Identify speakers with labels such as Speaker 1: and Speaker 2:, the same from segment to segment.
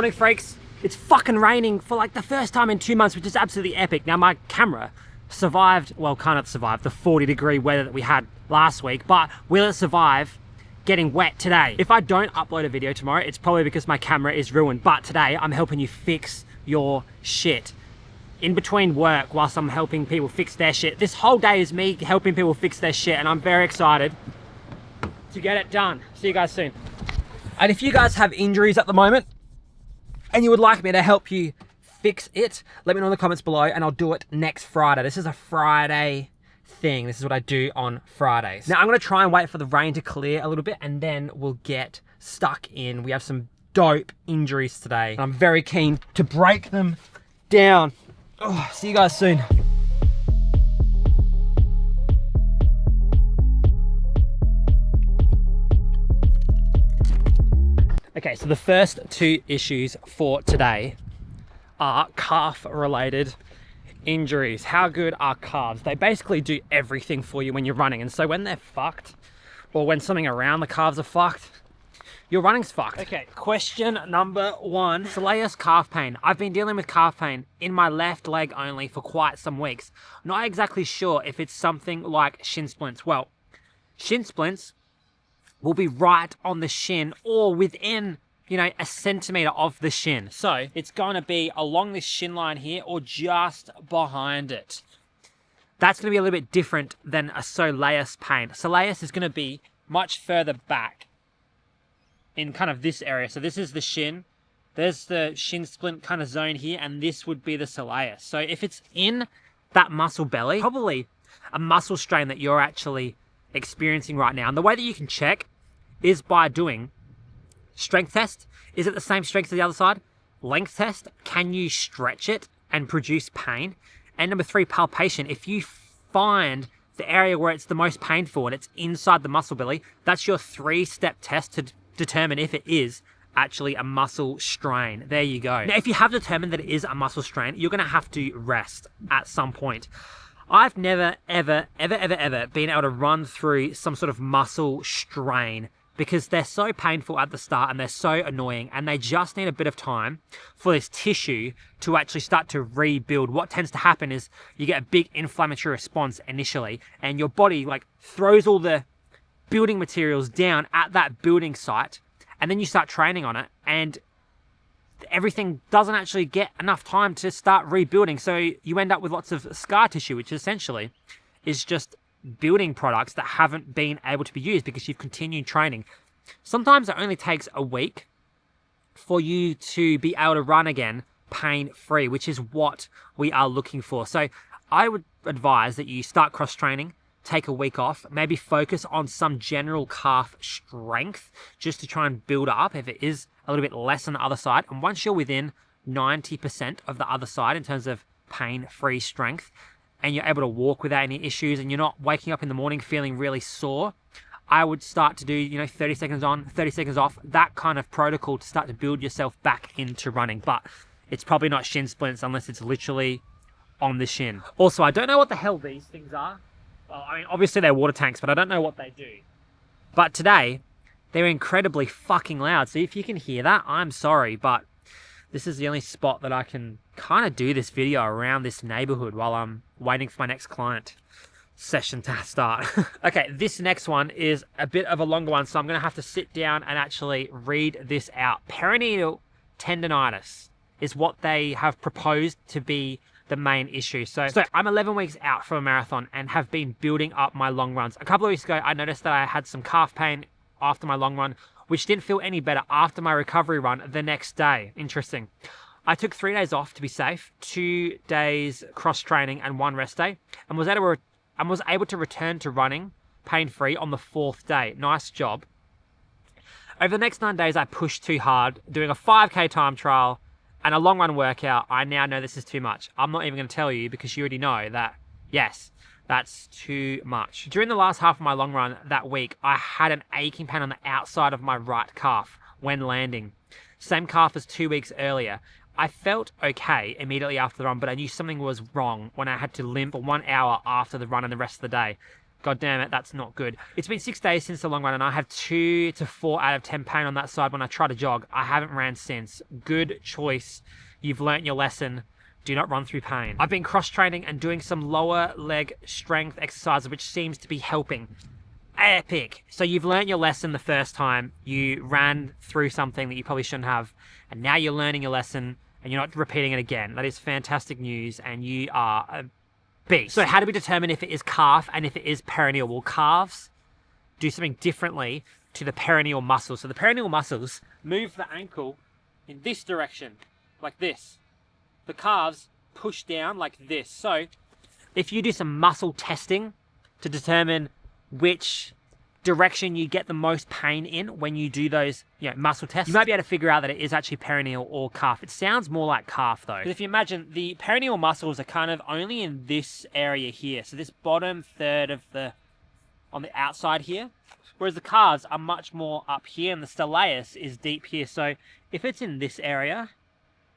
Speaker 1: morning, freaks. It's fucking raining for like the first time in 2 months, which is absolutely epic. Now my camera survived, well, kind of survived the 40-degree weather that we had last week, but will it survive getting wet today? If I don't upload a video tomorrow, it's probably because my camera is ruined, but today I'm helping you fix your shit. In between work, whilst I'm helping people fix their shit, this whole day is me helping people fix their shit, and I'm very excited to get it done. See you guys soon. And if you guys have injuries at the moment and you would like me to help you fix it, let me know in the comments below and I'll do it next Friday. This is a Friday thing. This is what I do on Fridays. Now I'm gonna try and wait for the rain to clear a little bit and then we'll get stuck in. We have some dope injuries today. And I'm very keen to break them down. Oh, see you guys soon. Okay, so the first two issues for today are calf-related injuries. How good are calves? They basically do everything for you when you're running. And so when they're fucked, or when something around the calves are fucked, your running's fucked. Okay, question number one, soleus calf pain. I've been dealing with calf pain in my left leg only for quite some weeks. Not exactly sure if it's something like shin splints. Well, shin splints will be right on the shin or within, you know, a centimeter of the shin. So it's going to be along this shin line here or just behind it. That's going to be a little bit different than a soleus pain. Soleus is going to be much further back in kind of this area. So this is the shin. There's the shin splint kind of zone here, and this would be the soleus. So if it's in that muscle belly, probably a muscle strain that you're actually experiencing right now. And the way that you can check is by doing strength test. Is it the same strength as the other side? Length test. Can you stretch it and produce pain? And number three, palpation. If you find the area where it's the most painful and it's inside the muscle belly, that's your 3-step test to determine if it is actually a muscle strain. There you go. Now, if you have determined that it is a muscle strain, you're going to have to rest at some point. I've never, ever been able to run through some sort of muscle strain because they're so painful at the start and they're so annoying, and they just need a bit of time for this tissue to actually start to rebuild. What tends to happen is you get a big inflammatory response initially, and your body like throws all the building materials down at that building site, and then you start training on it, and everything doesn't actually get enough time to start rebuilding. So you end up with lots of scar tissue, which essentially is just building products that haven't been able to be used because you've continued training. Sometimes it only takes a week for you to be able to run again pain-free, which is what we are looking for. So I would advise that you start cross-training, take a week off, maybe focus on some general calf strength just to try and build up if it is a little bit less on the other side. And once you're within 90% of the other side in terms of pain-free strength, and you're able to walk without any issues, and you're not waking up in the morning feeling really sore, I would start to do, you know, 30 seconds on, 30 seconds off, that kind of protocol to start to build yourself back into running. But it's probably not shin splints unless it's literally on the shin. Also, I don't know what the hell these things are. Well, I mean, obviously they're water tanks, but I don't know what they do. But today, they're incredibly fucking loud. So if you can hear that, I'm sorry, but this is the only spot that I can kind of do this video around this neighborhood while I'm waiting for my next client session to start. Okay, this next one is a bit of a longer one, so I'm going to have to sit down and actually read this out. Perineal tendonitis is what they have proposed to be the main issue. So I'm 11 weeks out from a marathon and have been building up my long runs. A couple of weeks ago, I noticed that I had some calf pain after my long run, which didn't feel any better after my recovery run the next day. Interesting. I took 3 days off to be safe, 2 days cross-training and 1 rest day, and was able to return to running pain-free on the 4th day. Nice job. Over the next 9 days, I pushed too hard, doing a 5K time trial and a long run workout. I now know this is too much. I'm not even going to tell you because you already know that, yes, that's too much. During the last half of my long run that week, I had an aching pain on the outside of my right calf when landing. Same calf as 2 weeks earlier. I felt okay immediately after the run, but I knew something was wrong when I had to limp for 1 hour after the run and the rest of the day. God damn it, that's not good. It's been 6 days since the long run and I have 2 to 4 out of 10 pain on that side when I try to jog. I haven't ran since. Good choice. You've learnt your lesson. Do not run through pain. I've been cross-training and doing some lower leg strength exercises, which seems to be helping. Epic. So you've learnt your lesson the first time. You ran through something that you probably shouldn't have, and now you're learning your lesson and you're not repeating it again. That is fantastic news, and you are a beast. So how do we determine if it is calf and if it is perineal? Well, calves do something differently to the perineal muscles. So the perineal muscles move the ankle in this direction, like this. The calves push down like this. So if you do some muscle testing to determine which direction you get the most pain in when you do those muscle tests, you might be able to figure out that it is actually perineal or calf. It sounds more like calf though. But if you imagine, the perineal muscles are kind of only in this area here. So this bottom third of on the outside here, whereas the calves are much more up here and the stellius is deep here. So if it's in this area,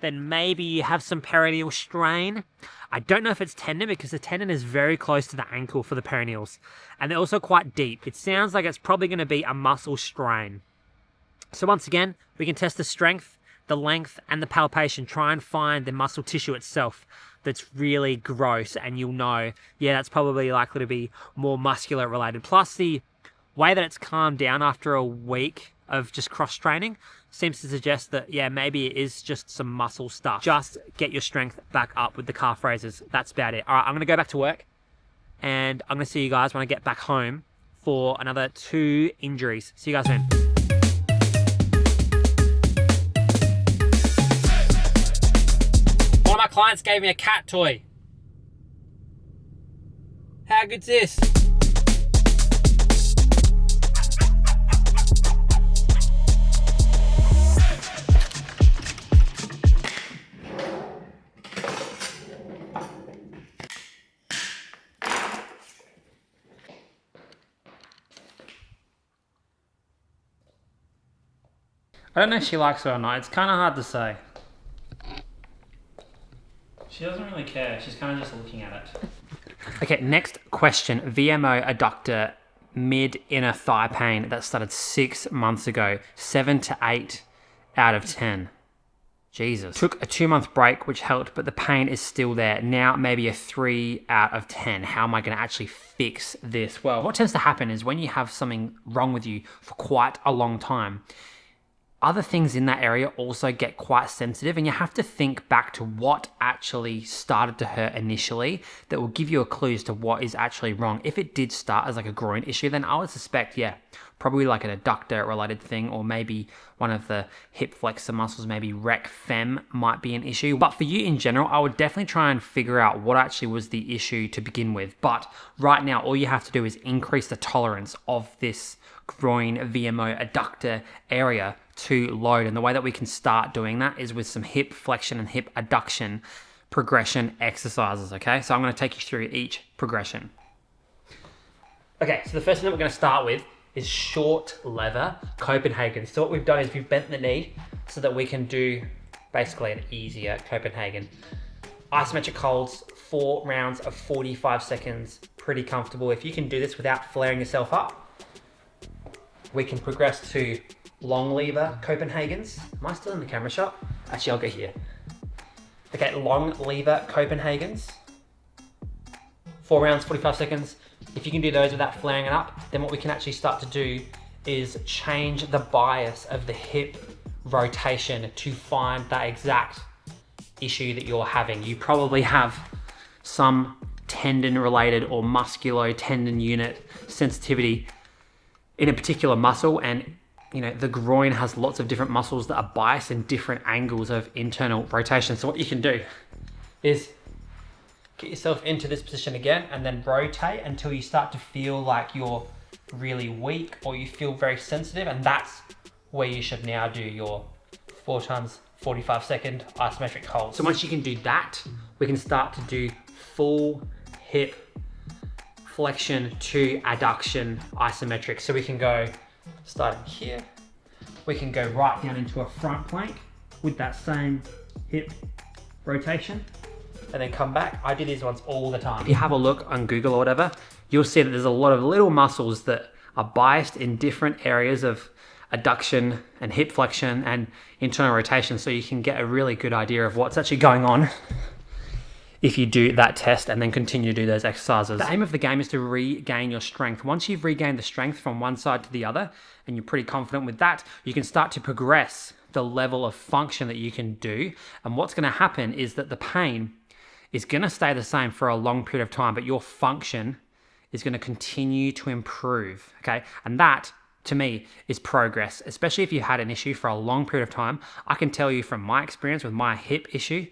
Speaker 1: then maybe you have some perineal strain. I don't know if it's tendon because the tendon is very close to the ankle for the perineals. And they're also quite deep. It sounds like it's probably going to be a muscle strain. So once again, we can test the strength, the length, and the palpation. Try and find the muscle tissue itself that's really gross, and you'll know, yeah, that's probably likely to be more muscular related. Plus the way that it's calmed down after a week of just cross-training seems to suggest that, yeah, maybe it is just some muscle stuff. Just get your strength back up with the calf raises. That's about it. All right, I'm going to go back to work, and I'm going to see you guys when I get back home for another 2 injuries. See you guys soon. One of my clients gave me a cat toy. How good's this? I don't know if she likes it or not. It's kind of hard to say. She doesn't really care. She's kind of just looking at it. Okay, next question. VMO adductor mid inner thigh pain that started 6 months ago. 7 to 8 out of 10. Jesus. Took a 2-month break, which helped, but the pain is still there. Now maybe a 3 out of 10. How am I going to actually fix this? Well, what tends to happen is when you have something wrong with you for quite a long time, other things in that area also get quite sensitive, and you have to think back to what actually started to hurt initially that will give you a clue as to what is actually wrong. If it did start as like a groin issue, then I would suspect, yeah, probably like an adductor related thing, or maybe one of the hip flexor muscles, maybe rec fem might be an issue. But for you in general, I would definitely try and figure out what actually was the issue to begin with. But right now, all you have to do is increase the tolerance of this groin VMO adductor area to load. And the way that we can start doing that is with some hip flexion and hip adduction progression exercises, okay? So I'm going to take you through each progression. Okay, so the first thing that we're going to start with is short lever Copenhagen. So what we've done is we've bent the knee so that we can do basically an easier Copenhagen. Isometric holds, 4 rounds of 45 seconds, pretty comfortable. If you can do this without flaring yourself up, we can progress to long lever Copenhagens. Am I still in the camera shot? Actually, I'll go here. Okay, long lever Copenhagens. 4 rounds, 45 seconds. If you can do those without flaring it up, then what we can actually start to do is change the bias of the hip rotation to find that exact issue that you're having. You probably have some tendon related or musculo-tendon unit sensitivity in a particular muscle, and you know the groin has lots of different muscles that are biased in different angles of internal rotation. So what you can do is get yourself into this position again and then rotate until you start to feel like you're really weak or you feel very sensitive, and that's where you should now do your 4 times 45 second isometric hold. So once you can do that, we can start to do full hip flexion to adduction isometric. So we can go starting here, we can go right down into a front plank with that same hip rotation, and then come back. I do these ones all the time. If you have a look on Google or whatever, you'll see that there's a lot of little muscles that are biased in different areas of adduction and hip flexion and internal rotation, so you can get a really good idea of what's actually going on if you do that test and then continue to do those exercises. The aim of the game is to regain your strength. Once you've regained the strength from one side to the other, and you're pretty confident with that, you can start to progress the level of function that you can do. And what's going to happen is that the pain is going to stay the same for a long period of time, but your function is going to continue to improve, okay? And that, to me, is progress, especially if you had an issue for a long period of time. I can tell you from my experience with my hip issue,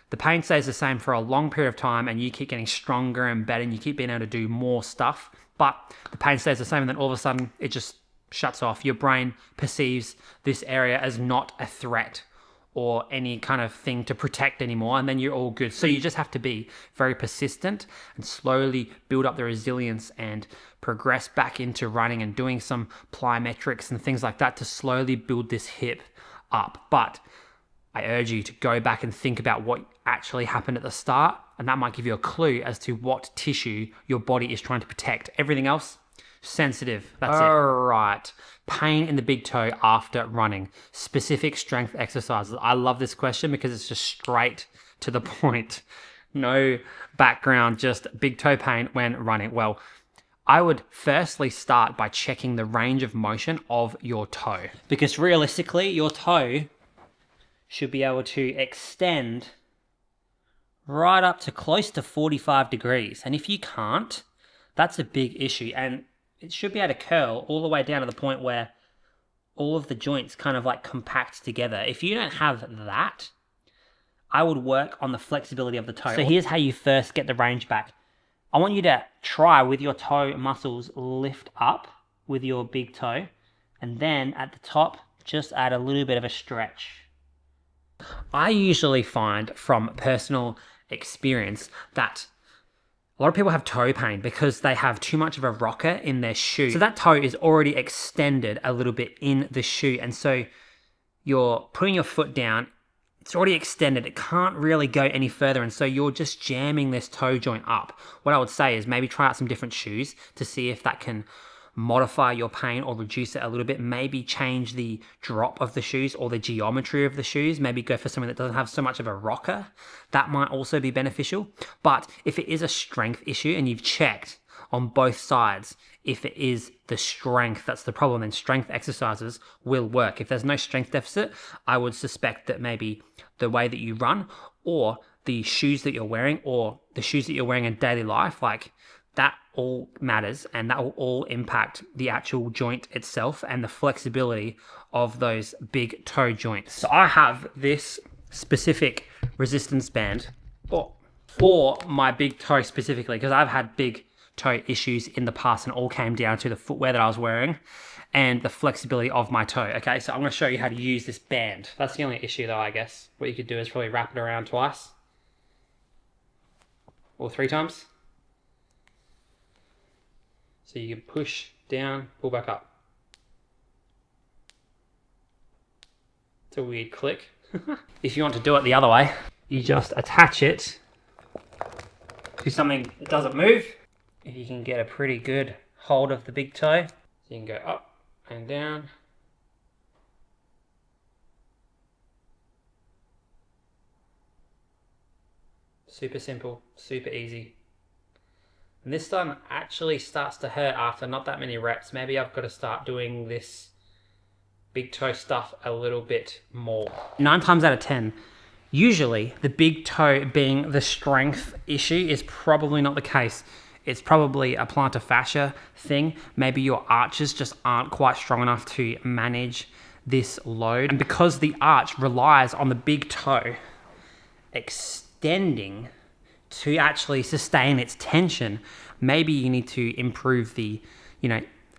Speaker 1: the pain stays the same for a long period of time, and you keep getting stronger and better, and you keep being able to do more stuff, but the pain stays the same, and then all of a sudden it just shuts off. Your brain perceives this area as not a threat or any kind of thing to protect anymore, and then you're all good. So you just have to be very persistent and slowly build up the resilience and progress back into running and doing some plyometrics and things like that to slowly build this hip up. But I urge you to go back and think about what actually happened at the start, and that might give you a clue as to what tissue your body is trying to protect. Everything else, sensitive. That's it. All right. Pain in the big toe after running. Specific strength exercises. I love this question because it's just straight to the point. No background, just big toe pain when running. Well, I would firstly start by checking the range of motion of your toe, because realistically, your toe should be able to extend right up to close to 45 degrees. And if you can't, that's a big issue. And it should be able to curl all the way down to the point where all of the joints kind of like compact together. If you don't have that, I would work on the flexibility of the toe. So here's how you first get the range back. I want you to try with your toe muscles, lift up with your big toe, and then at the top, just add a little bit of a stretch. I usually find from personal experience that a lot of people have toe pain because they have too much of a rocker in their shoe. So that toe is already extended a little bit in the shoe. And so you're putting your foot down, it's already extended. It can't really go any further. And so you're just jamming this toe joint up. What I would say is maybe try out some different shoes to see if that can modify your pain or reduce it a little bit. Maybe change the drop of the shoes or the geometry of the shoes. Maybe go for something that doesn't have so much of a rocker. That might also be beneficial. But if it is a strength issue and you've checked on both sides, if it is the strength that's the problem, then strength exercises will work. If there's no strength deficit, I would suspect that maybe the way that you run or the shoes that you're wearing or the shoes that you're wearing in daily life, like that all matters, and that will all impact the actual joint itself and the flexibility of those big toe joints. So I have this specific resistance band for my big toe specifically, because I've had big toe issues in the past and all came down to the footwear that I was wearing and the flexibility of my toe. Okay, so I'm going to show you how to use this band. That's the only issue though, I guess. What you could do is probably wrap it around twice or 3 times. So you can push down, pull back up. It's a weird click. If you want to do it the other way, you just attach it to something that doesn't move. If you can get a pretty good hold of the big toe, so you can go up and down. Super simple, super easy. And this time actually starts to hurt after not that many reps. Maybe I've got to start doing this big toe stuff a little bit more. 9 times out of 10, usually the big toe being the strength issue is probably not the case. It's probably a plantar fascia thing. Maybe your arches just aren't quite strong enough to manage this load. And because the arch relies on the big toe extending to actually sustain its tension, maybe you need to improve the,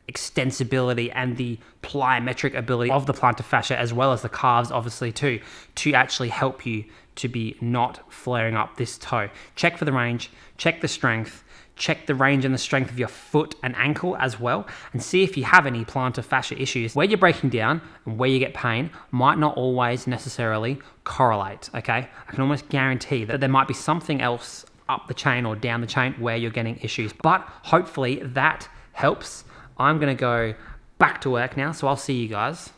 Speaker 1: extensibility and the plyometric ability of the plantar fascia, as well as the calves obviously too, to actually help you to be not flaring up this toe. Check for the range, check the strength, Check the range and the strength of your foot and ankle as well, and see if you have any plantar fascia issues. Where you're breaking down and where you get pain might not always necessarily correlate, okay? I can almost guarantee that there might be something else up the chain or down the chain where you're getting issues, but hopefully that helps. I'm gonna go back to work now, so I'll see you guys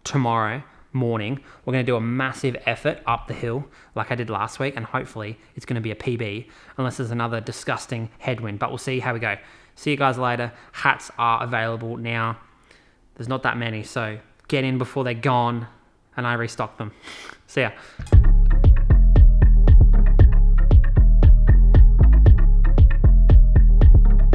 Speaker 1: tomorrow morning. We're going to do a massive effort up the hill like I did last week, and hopefully it's going to be a PB unless there's another disgusting headwind, but we'll see how we go. See you guys later. Hats are available now. There's not that many, so get in before they're gone and I restock them. See ya.